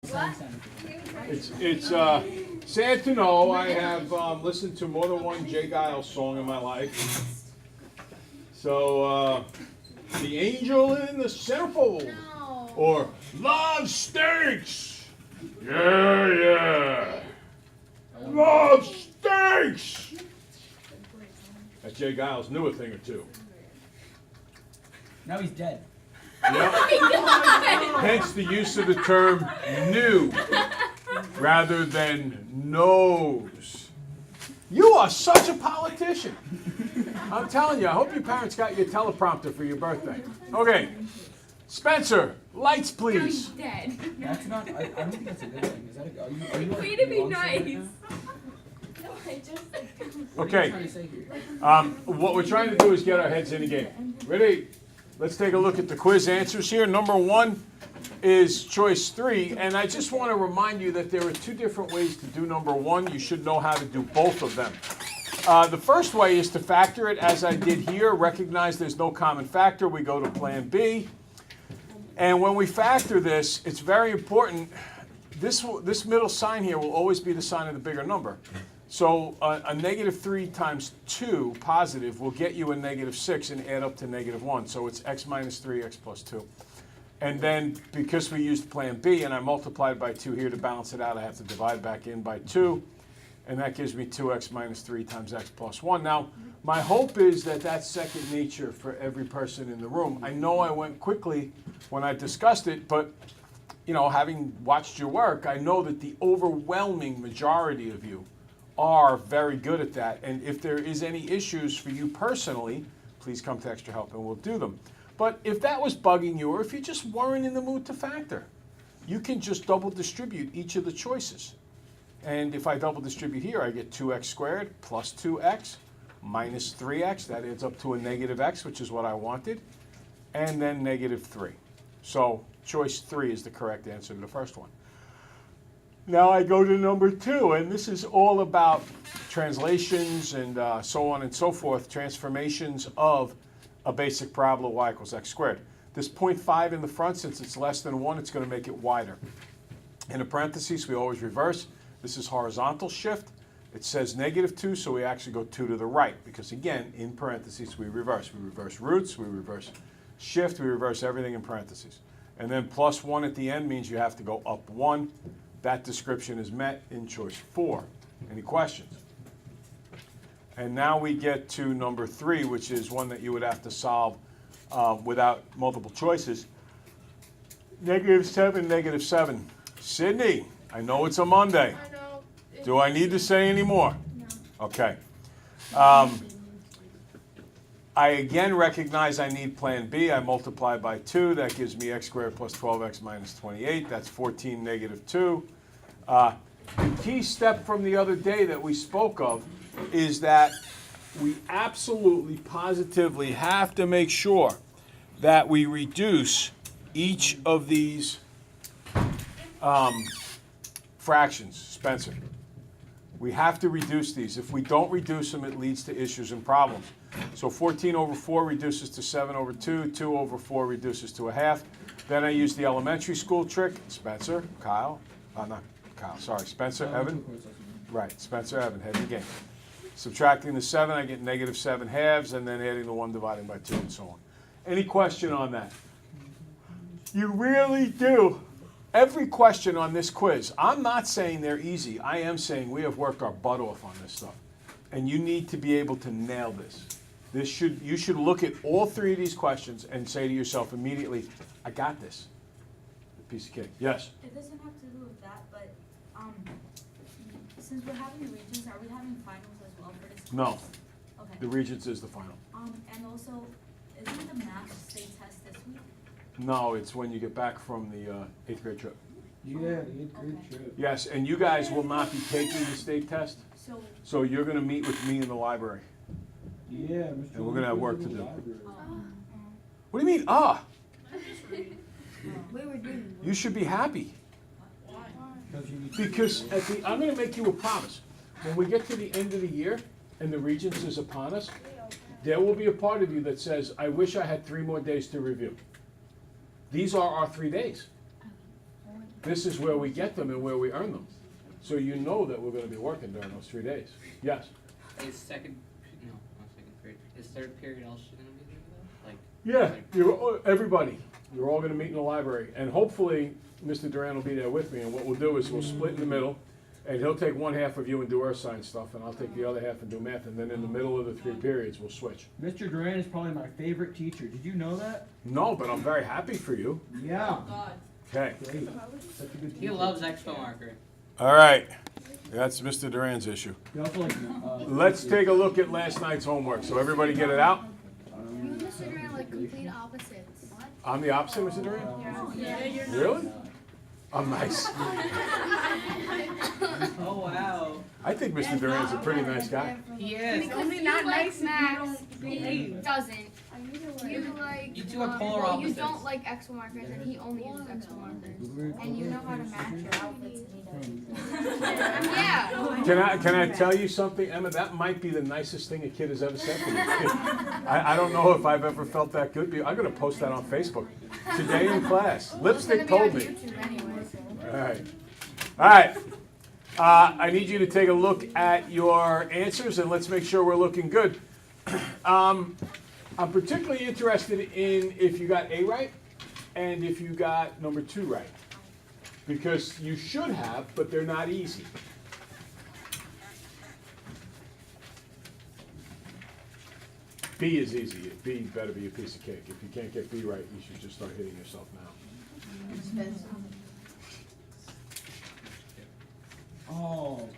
It's sad to know I have listened to more than one Jay Giles song in my life. So, The Angel in the Centerfold, or Love Stinks. Yeah. Love Stinks. That's Jay Giles knew a thing or two. Now he's dead. Yep. Hence the use of the term knew rather than knows. You are such a politician. I'm telling you, I hope your parents got your teleprompter for your birthday. Okay. Spencer, lights please. No, he's dead. That's not, I don't think that's a good thing. Is that are you Way to be wrong nice. right now? No, I just What are you Okay. trying to say here? What we're trying to do is get our heads in the game. Ready? Let's take a look at the quiz answers here. Number 1 is choice 3, and I just want to remind you that there are 2 different ways to do number 1. You should know how to do both of them. The first way is to factor it as I did here. Recognize there's no common factor. We go to plan B. And when we factor this, it's very important. This middle sign here will always be the sign of the bigger number. So a negative 3 times 2 positive will get you a negative 6 and add up to negative 1. So it's x minus 3, x plus 2. And then because we used plan B and I multiplied by 2 here to balance it out, I have to divide back in by 2. And that gives me 2x minus 3 times x plus 1. Now, my hope is that that's second nature for every person in the room. I know I went quickly when I discussed it, but you know, having watched your work, I know that the overwhelming majority of you are very good at that. And if there is any issues for you personally, please come to Extra Help and we'll do them. But if that was bugging you, or if you just weren't in the mood to factor, you can just double distribute each of the choices. And if I double distribute here, I get 2x squared plus 2x minus 3x. That adds up to a negative x, which is what I wanted. And then negative 3. So choice 3 is the correct answer to the first one. Now I go to number 2, and this is all about translations and so on and so forth, transformations of a basic parabola y equals x squared. This 0.5 in the front, since it's less than 1, it's going to make it wider. In the parentheses, we always reverse. This is horizontal shift. It says negative 2, so we actually go 2 to the right, because again, in parentheses, we reverse. We reverse roots, we reverse shift, we reverse everything in parentheses. And then plus 1 at the end means you have to go up 1. That description is met in choice 4. Any questions? And now we get to number 3, which is one that you would have to solve without multiple choices. Negative 7, negative 7. Sydney, I know it's a Monday. I know. Do I need to say any more? No. Okay. I again recognize I need plan B. I multiply by 2. That gives me x squared plus 12x minus 28. That's 14, negative 2. The key step from the other day that we spoke of is that we absolutely, positively have to make sure that we reduce each of these fractions. Spencer, we have to reduce these. If we don't reduce them, it leads to issues and problems. So 14 over 4 reduces to 7 over 2. 2 over 4 reduces to a half. Then I use the elementary school trick. Spencer, Kyle, not Kyle, sorry, Spencer, Evan. Right, Spencer, Evan, head of the game. Subtracting the 7, I get negative 7 halves, and then adding the 1 dividing by 2 and so on. Any question on that? You really do. Every question on this quiz, I'm not saying they're easy. I am saying we have worked our butt off on this stuff. And you need to be able to nail this. You should look at all 3 of these questions and say to yourself immediately, I got this. Piece of cake. Yes? It doesn't have to do with that, but since we're having regions, are we having finals as well for this? No. Okay. The Regents is the final. And also, isn't the math state test this week? No, it's when you get back from the 8th grade trip. Yeah, the 8th grade trip. Yes, and you guys will not be taking the state test. So you're going to meet with me in the library. Yeah, Mr. And we're gonna have work to do. Um, What do you mean, ah? we were doing. You should be happy. Because I'm going to make you a promise. When we get to the end of the year and the Regents is upon us, there will be a part of you that says, I wish I had 3 more days to review. These are our 3 days. This is where we get them and where we earn them. So you know that we're gonna be working during those 3 days. Yes? Is second, no, not second period. Is third period also gonna be there though? Like. Yeah, like- everybody, you're all gonna meet in the library, and hopefully, Mr. Duran will be there with me, and what we'll do is we'll split in the middle, and he'll take one half of you and do earth science stuff, and I'll take the other half and do math, and then in the middle of the 3 periods, we'll switch. Mr. Duran is probably my favorite teacher. Did you know that? No, but I'm very happy for you. Yeah. God. Okay. Great. Such a good teacher. He loves expo marker. All right, that's Mr. Duran's issue. He also like. Let's take a look at last night's homework, so everybody get it out? You and Mr. Duran are like complete opposites. What? I'm the opposite, Mr. Duran? Yeah, you're not. Really? I'm nice. Oh, wow. I think Mr. Duran's a pretty nice guy. He is. Because only you not like nice if you Max, don't he behave. doesn't. You like, You two are polar well, you opposites. don't like expo markers, and he only uses expo markers. And you know how to match your outfits, and he doesn't. Yeah. Can I tell you something, Emma? That might be the nicest thing a kid has ever said to me. I don't know if I've ever felt that good. I'm gonna post that on Facebook. Today in class, Lipstick told me. All right. All right. I need you to take a look at your answers, and let's make sure we're looking good. I'm particularly interested in if you got A right and if you got number 2 right. Because you should have, but they're not easy. B is easy. B better be a piece of cake. If you can't get B right, you should just start hitting yourself now. Oh.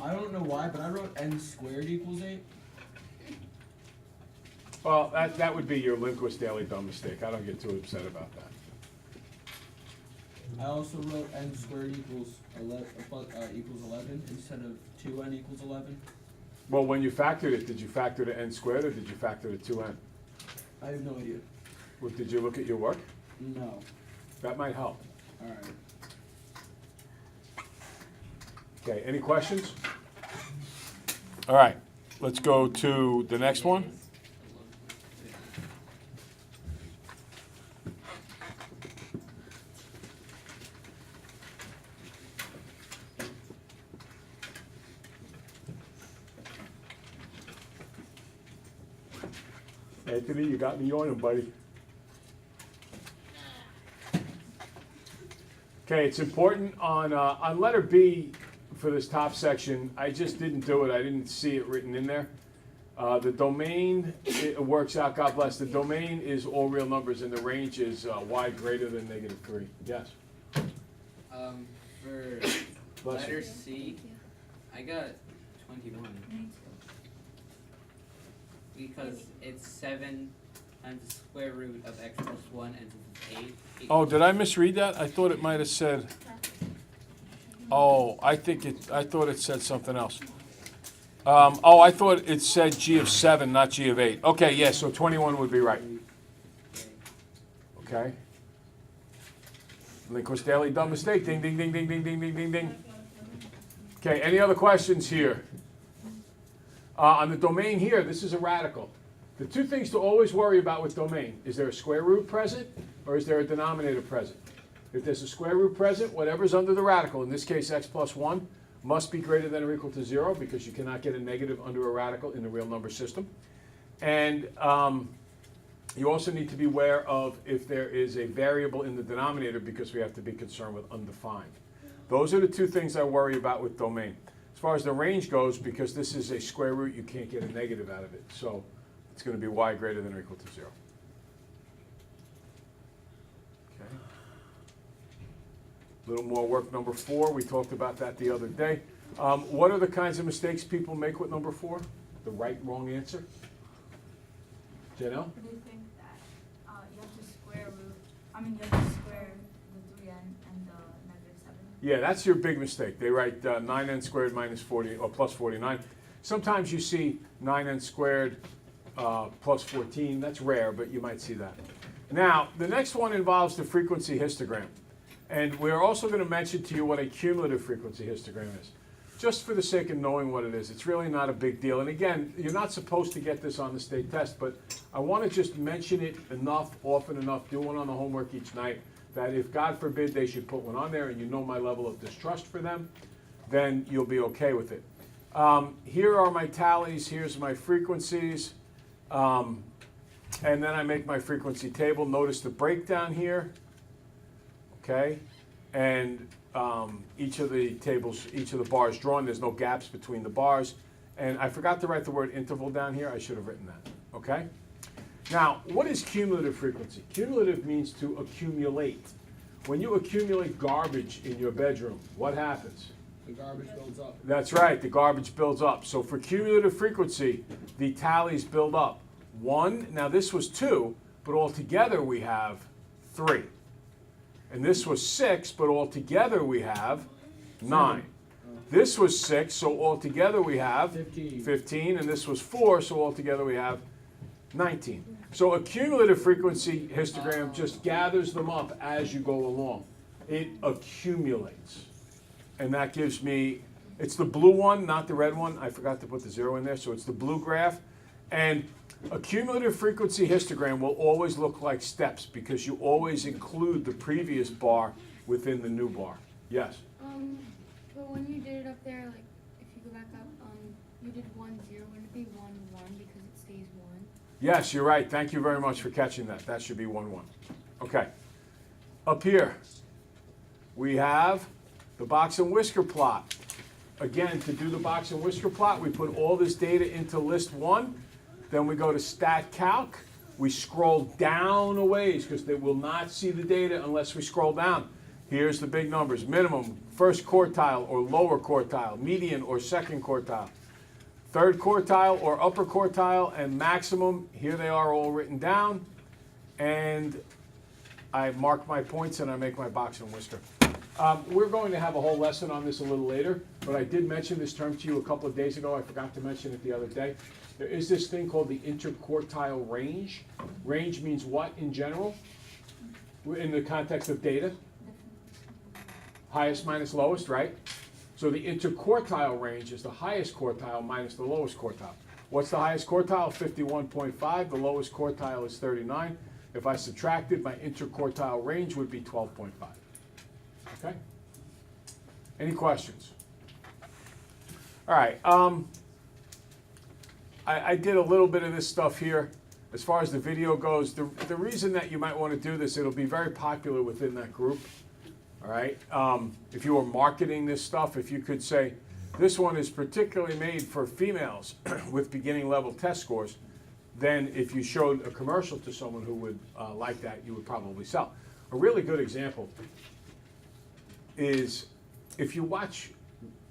I don't know why, but I wrote n squared equals 8. Well, that would be your Lindquist daily dumb mistake. I don't get too upset about that. I also wrote n squared equals 11 instead of 2n equals 11. Well, when you factored it, did you factor the n squared or did you factor the 2n? I have no idea. Well, did you look at your work? No. That might help. All right. Okay, any questions? All right, let's go to the next one. Anthony, you got me yawning, buddy. Okay, it's important on letter B for this top section. I just didn't do it. I didn't see it written in there. The domain, it works out, God bless. The domain is all real numbers and the range is y greater than -3. Yes? For Bless letter you. C, I got 21. Because it's 7 times the square root of x plus 1 and since it's 8. Oh, did I misread that? I thought it might have said, oh, I thought it said something else. Oh, I thought it said G of 7, not G of 8. Okay, yeah, so 21 would be right. Okay? Lindquist Daily, dumb mistake. Ding, ding, ding, ding, ding, ding, ding, ding, ding. Okay, any other questions here? On the domain here, this is a radical. The 2 things to always worry about with domain, is there a square root present or is there a denominator present? If there's a square root present, whatever's under the radical, in this case x plus 1, must be greater than or equal to 0 because you cannot get a negative under a radical in the real number system. And you also need to be aware of if there is a variable in the denominator because we have to be concerned with undefined. Those are the 2 things I worry about with domain. As far as the range goes, because this is a square root, you can't get a negative out of it. So it's going to be y greater than or equal to 0. Okay. A little more work, number 4. We talked about that the other day. What are the kinds of mistakes people make with number 4? The right, wrong answer? Janelle? Do you think that you have to square root, you have to square the 3n and the -7? Yeah, that's your big mistake. They write 9n squared minus 40 or plus 49. Sometimes you see 9n squared plus 14. That's rare, but you might see that. Now, the next one involves the frequency histogram. And we're also going to mention to you what a cumulative frequency histogram is. Just for the sake of knowing what it is. It's really not a big deal. And again, you're not supposed to get this on the state test, but I want to just mention it enough, often enough, do one on the homework each night that if, God forbid, they should put one on there and you know my level of distrust for them, then you'll be okay with it. Here are my tallies, here's my frequencies, and then I make my frequency table. Notice the breakdown here, okay? And each of the tables, each of the bars drawn, there's no gaps between the bars. And I forgot to write the word interval down here, I should have written that, okay? Now, what is cumulative frequency? Cumulative means to accumulate. When you accumulate garbage in your bedroom, what happens? The garbage builds up. That's right, the garbage builds up. So for cumulative frequency, the tallies build up. 1, now this was 2, but altogether we have 3. And this was 6, but altogether we have 9. This was 6, so altogether we have 15, and this was 4, so altogether we have 19. So a cumulative frequency histogram just gathers them up as you go along. It accumulates. And that gives me, it's the blue one, not the red one. I forgot to put the 0 in there, so it's the blue graph. And a cumulative frequency histogram will always look like steps because you always include the previous bar within the new bar. Yes? But when you did it up there, like, if you go back up, you did 1, 0, wouldn't it be 1, 1 because it stays 1? Yes, you're right. Thank you very much for catching that. That should be 1, 1. Okay. Up here, we have the box and whisker plot. Again, to do the box and whisker plot, we put all this data into list 1. Then we go to stat calc. We scroll down a ways because they will not see the data unless we scroll down. Here's the big numbers: minimum, first quartile or lower quartile, median or second quartile, third quartile or upper quartile, and maximum. Here they are all written down. And I mark my points and I make my box and whisker. We're going to have a whole lesson on this a little later, but I did mention this term to you a couple of days ago. I forgot to mention it the other day. There is this thing called the interquartile range. Range means what in general? In the context of data? Highest minus lowest, right? So the interquartile range is the highest quartile minus the lowest quartile. What's the highest quartile? 51.5. The lowest quartile is 39. If I subtracted, my interquartile range would be 12.5. Okay? Any questions? All right. I did a little bit of this stuff here. As far as the video goes, the reason that you might want to do this, it'll be very popular within that group. All right? If you were marketing this stuff, if you could say, this one is particularly made for females with beginning level test scores, then if you showed a commercial to someone who would like that, you would probably sell. A really good example is if you watch,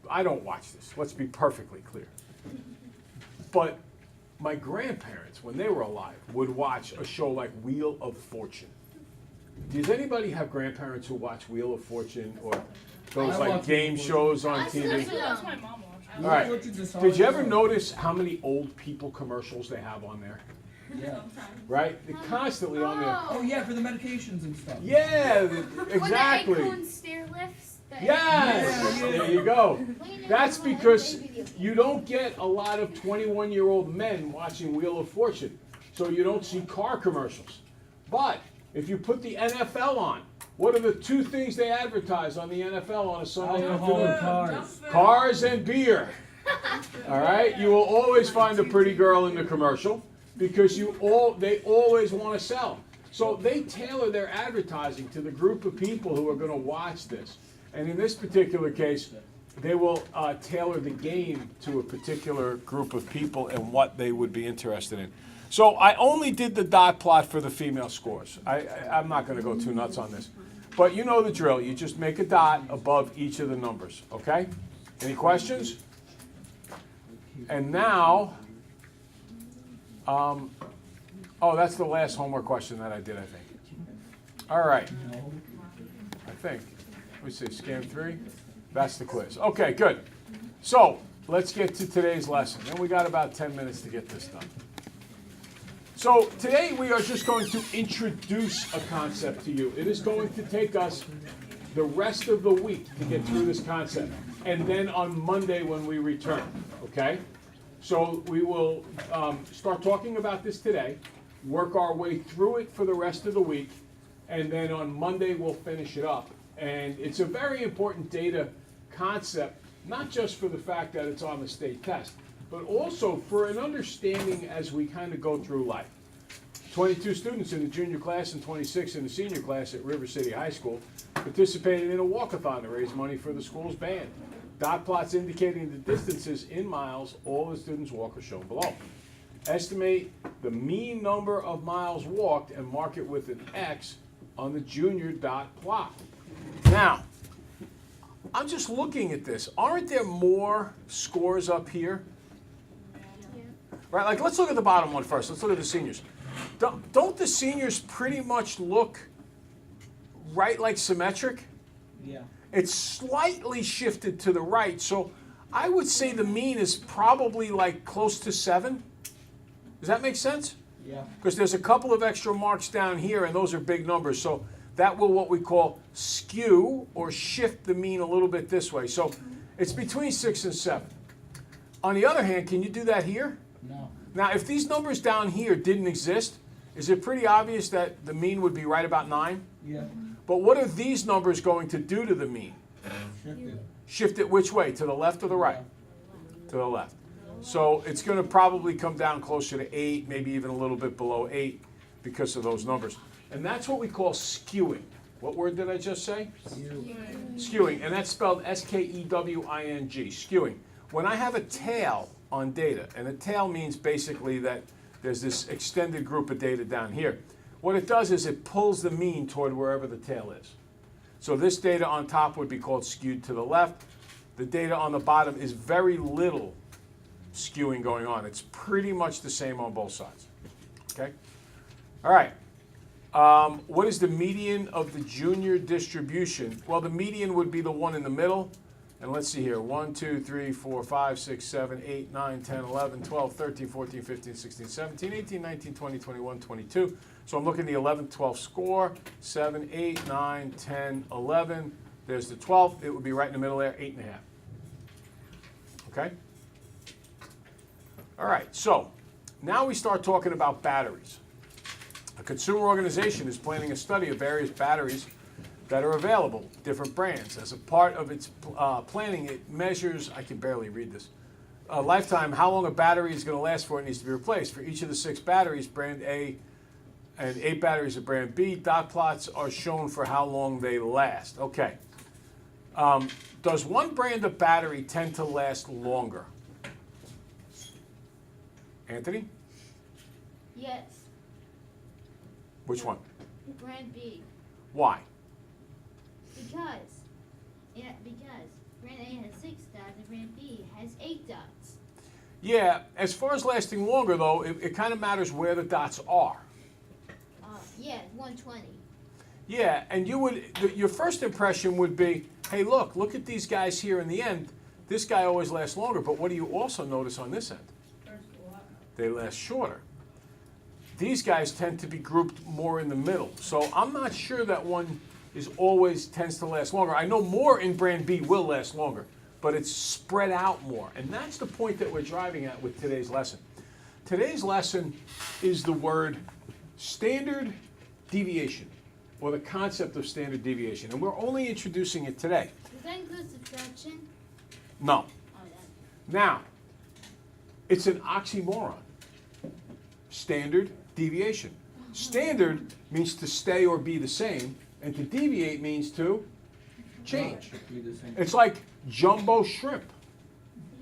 I don't watch this, let's be perfectly clear. But my grandparents, when they were alive, would watch a show like Wheel of Fortune. Does anybody have grandparents who watch Wheel of Fortune or those I like watch game Wheel of shows on That's TV? my mom watched. All right. Did you ever notice how many old people commercials they have on there? Yeah. Right? They're constantly on there. Oh yeah, for the medications and stuff. Yeah, exactly. Or the acorn stair lifts. Yes, there you go. That's because you don't get a lot of 21-year-old men watching Wheel of Fortune, so you don't see car commercials. But if you put the NFL on, what are the 2 things they advertise on the NFL on a Sunday afternoon? Cars. Cars and beer. All right, you will always find a pretty girl in the commercial because they always want to sell. So they tailor their advertising to the group of people who are going to watch this. And in this particular case, they will tailor the game to a particular group of people and what they would be interested in. So I only did the dot plot for the female scores. I'm not going to go too nuts on this. But you know the drill. You just make a dot above each of the numbers, okay? Any questions? And now, oh, that's the last homework question that I did, I think. All right. I think. Let me see, scan 3. That's the quiz. Okay, good. So let's get to today's lesson. And we got about 10 minutes to get this done. So today we are just going to introduce a concept to you. It is going to take us the rest of the week to get through this concept. And then on Monday when we return, okay? So we will start talking about this today, work our way through it for the rest of the week, and then on Monday we'll finish it up. And it's a very important data concept, not just for the fact that it's on the state test, but also for an understanding as we kind of go through life. 22 students in the junior class and 26 in the senior class at River City High School participated in a walkathon to raise money for the school's band. Dot plots indicating the distances in miles all the students walk are shown below. Estimate the mean number of miles walked and mark it with an X on the junior dot plot. Now, I'm just looking at this. Aren't there more scores up here? Right, like let's look at the bottom one first. Let's look at the seniors. Don't the seniors pretty much look right like symmetric? Yeah. It's slightly shifted to the right, so I would say the mean is probably like close to 7. Does that make sense? Yeah. Because there's a couple of extra marks down here, and those are big numbers, so that will what we call skew or shift the mean a little bit this way. So it's between 6 and 7. On the other hand, can you do that here? No. Now, if these numbers down here didn't exist, is it pretty obvious that the mean would be right about 9? Yeah. But what are these numbers going to do to the mean? Shift it. Shift it which way? To the left or the right? To the left. So it's going to probably come down closer to 8, maybe even a little bit below 8 because of those numbers. And that's what we call skewing. What word did I just say? Skewing. And that's spelled S-K-E-W-I-N-G, skewing. When I have a tail on data, and a tail means basically that there's this extended group of data down here. What it does is it pulls the mean toward wherever the tail is. So this data on top would be called skewed to the left. The data on the bottom is very little skewing going on. It's pretty much the same on both sides. Okay? All right. What is the median of the junior distribution? Well, the median would be the one in the middle. And let's see here, 1, 2, 3, 4, 5, 6, 7, 8, 9, 10, 11, 12, 13, 14, 15, 16, 17, 18, 19, 20, 21, 22. So I'm looking at the 11th, 12th score, 7, 8, 9, 10, 11. There's the 12th. It would be right in the middle there, 8.5. Okay? All right, so now we start talking about batteries. A consumer organization is planning a study of various batteries that are available, different brands. As a part of its planning, it measures, I can barely read this, a lifetime, how long a battery is going to last before it needs to be replaced. For each of the 6 batteries, brand A, and 8 batteries of brand B, dot plots are shown for how long they last. Okay. Does one brand of battery tend to last longer? Anthony? Yes. Which one? Brand B. Why? Because brand A has 6 dots and brand B has 8 dots. Yeah, as far as lasting longer, though, it kind of matters where the dots are. Yeah, 120. Yeah, and your first impression would be, hey, look at these guys here in the end. This guy always lasts longer, but what do you also notice on this end? They last shorter. These guys tend to be grouped more in the middle. So I'm not sure that one always tends to last longer. I know more in brand B will last longer, but it's spread out more. And that's the point that we're driving at with today's lesson. Today's lesson is the word standard deviation, or the concept of standard deviation. And we're only introducing it today. Does that include subtraction? No. Oh, that. Now, it's an oxymoron. Standard deviation. Standard means to stay or be the same, and to deviate means to change. Be the same. It's like jumbo shrimp.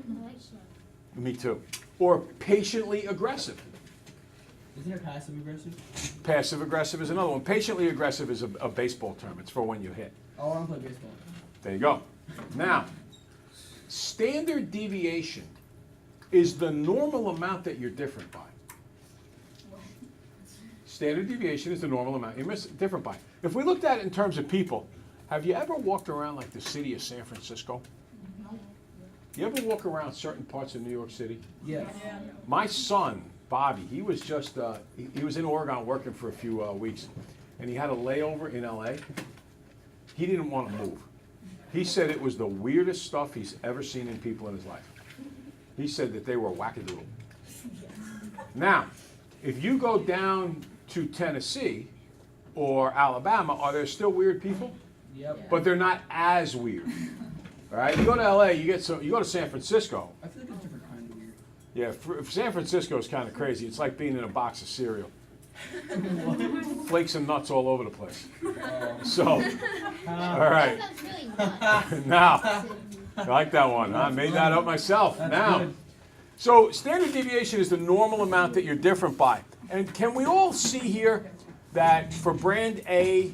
I like shrimp. Me too. Or patiently aggressive. Isn't it passive aggressive? Passive aggressive is another one. Patiently aggressive is a baseball term. It's for when you hit. Oh, I don't play baseball. There you go. Now, standard deviation is the normal amount that you're different by. Standard deviation is the normal amount you're different by. If we looked at it in terms of people, have you ever walked around like the city of San Francisco? You ever walk around certain parts of New York City? Yes. My son, Bobby, he was just, he was in Oregon working for a few weeks, and he had a layover in LA. He didn't want to move. He said it was the weirdest stuff he's ever seen in people in his life. He said that they were wackadoodle. Now, if you go down to Tennessee, or Alabama, are there still weird people? Yep. But they're not as weird. All right, you go to LA, you go to San Francisco. I feel like it's a different kind of weird. Yeah, San Francisco is kind of crazy. It's like being in a box of cereal. Flakes and nuts all over the place. So, all right. That sounds really nuts. Now, I like that one. I made that up myself. That's Now, good. so standard deviation is the normal amount that you're different by. And can we all see here that for brand A,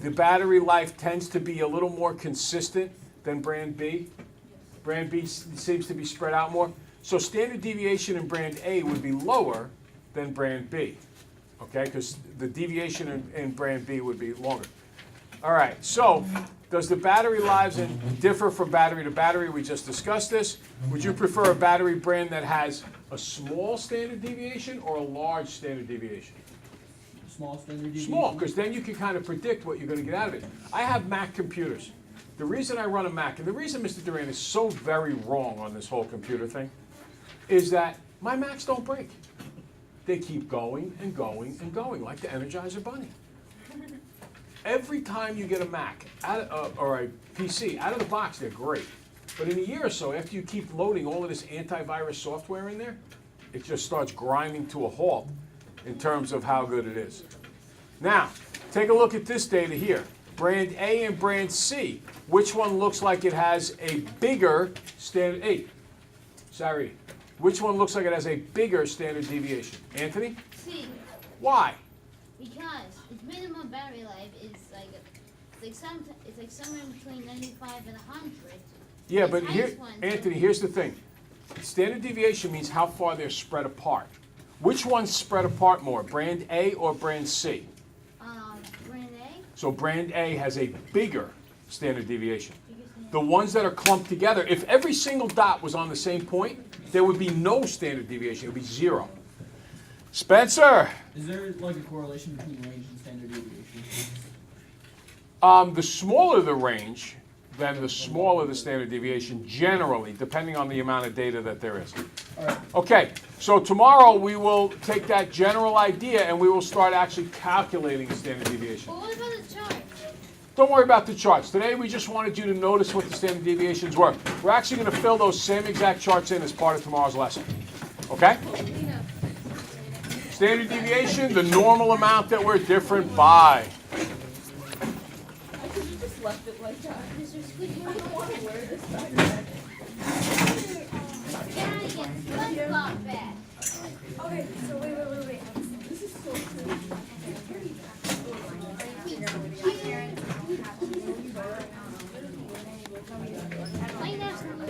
the battery life tends to be a little more consistent than brand B? Brand B seems to be spread out more. So standard deviation in brand A would be lower than brand B. Okay, because the deviation in brand B would be longer. All right, so does the battery lives differ from battery to battery? We just discussed this. Would you prefer a battery brand that has a small standard deviation or a large standard deviation? Small standard deviation. Small, because then you can kind of predict what you're going to get out of it. I have Mac computers. The reason I run a Mac, and the reason Mr. Duran is so very wrong on this whole computer thing, is that my Macs don't break. They keep going and going and going, like the Energizer Bunny. Every time you get a Mac or a PC out of the box, they're great. But in a year or so, after you keep loading all of this antivirus software in there, it just starts grinding to a halt in terms of how good it is. Now, take a look at this data here. Brand A and brand C. Which one looks like it has a bigger standard? Hey, sorry. Which one looks like it has a bigger standard deviation? Anthony? See, Why? because its minimum battery life is it's like somewhere between 95 and 100. Yeah, The but here, highest one. Anthony, here's the thing. Standard deviation means how far they're spread apart. Which one's spread apart more, brand A or brand C? Brand A. So brand A has a bigger standard deviation. Biggest The ones that are clumped together, if every single dot was on the same point, there would be no standard deviation. It would be 0. Spencer, Is there like a correlation between range and standard deviation? the smaller the range, then the smaller the standard deviation generally, depending on the amount of data that there is. All right. Okay, so tomorrow we will take that general idea and we will start actually calculating the standard deviation. But what about the chart? Don't worry about the charts. Today we just wanted you to notice what the standard deviations were. We're actually going to fill those same exact charts in as part of tomorrow's lesson. Okay? Standard deviation, the normal amount that we're different by. I could have just left it like that. Mr. Squidward. I don't want to wear this back then. Get out of here. SpongeBob back. Okay, so wait. This is so cool. Might have some